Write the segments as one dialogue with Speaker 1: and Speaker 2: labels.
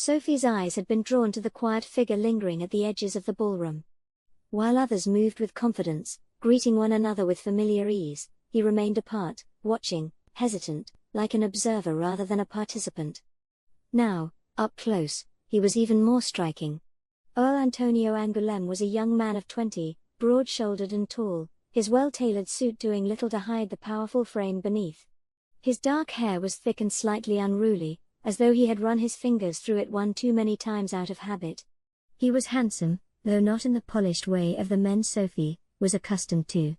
Speaker 1: Sophie's eyes had been drawn to the quiet figure lingering at the edges of the ballroom. While others moved with confidence, greeting one another with familiar ease, he remained apart, watching, hesitant, like an observer rather than a participant. Now, up close, he was even more striking. Earl Antonio Angoulême was a young man of 20, broad-shouldered and tall, his well-tailored suit doing little to hide the powerful frame beneath. His dark hair was thick and slightly unruly, as though he had run his fingers through it one too many times out of habit. He was handsome, though not in the polished way of the men Sophie was accustomed to.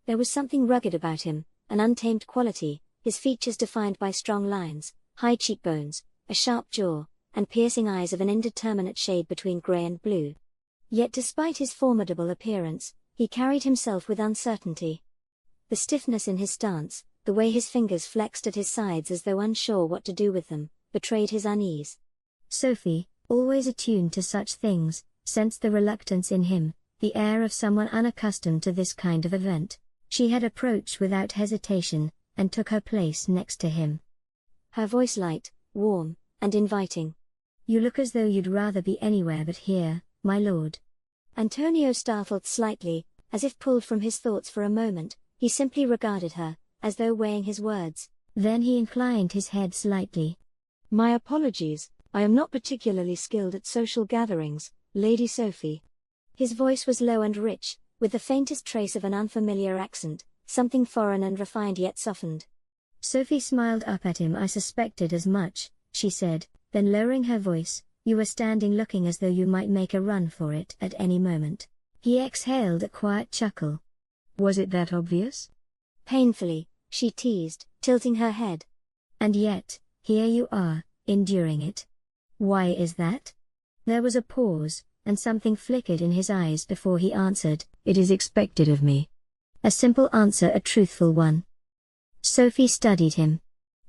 Speaker 1: There was something rugged about him, an untamed quality, his features defined by strong lines, high cheekbones, a sharp jaw, and piercing eyes of an indeterminate shade between grey and blue. Yet despite his formidable appearance, he carried himself with uncertainty. The stiffness in his stance, the way his fingers flexed at his sides as though unsure what to do with them, betrayed his unease. Sophie, always attuned to such things, sensed the reluctance in him, the air of someone unaccustomed to this kind of event. She had approached without hesitation, and took her place next to him. Her voice light, warm, and inviting. "You look as though you'd rather be anywhere but here, my lord." Antonio startled slightly, as if pulled from his thoughts for a moment. He simply regarded her, as though weighing his words. Then he inclined his head slightly. "My apologies, I am not particularly skilled at social gatherings, Lady Sophie." His voice was low and rich, with the faintest trace of an unfamiliar accent, something foreign and refined yet softened. Sophie smiled up at him. "I suspected as much," she said, then lowering her voice, "You were standing looking as though you might make a run for it at any moment." He exhaled a quiet chuckle. "Was it that obvious?" Painfully, she teased, tilting her head. "And yet, here you are, enduring it. Why is that?" There was a pause, and something flickered in his eyes before he answered, "It is expected of me." A simple answer, a truthful one. Sophie studied him.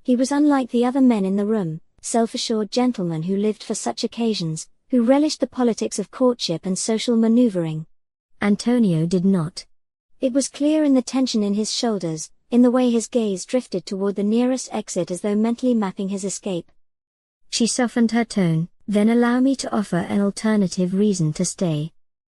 Speaker 1: He was unlike the other men in the room, self-assured gentlemen who lived for such occasions, who relished the politics of courtship and social maneuvering. Antonio did not. It was clear in the tension in his shoulders, in the way his gaze drifted toward the nearest exit as though mentally mapping his escape. She softened her tone, "Then allow me to offer an alternative reason to stay."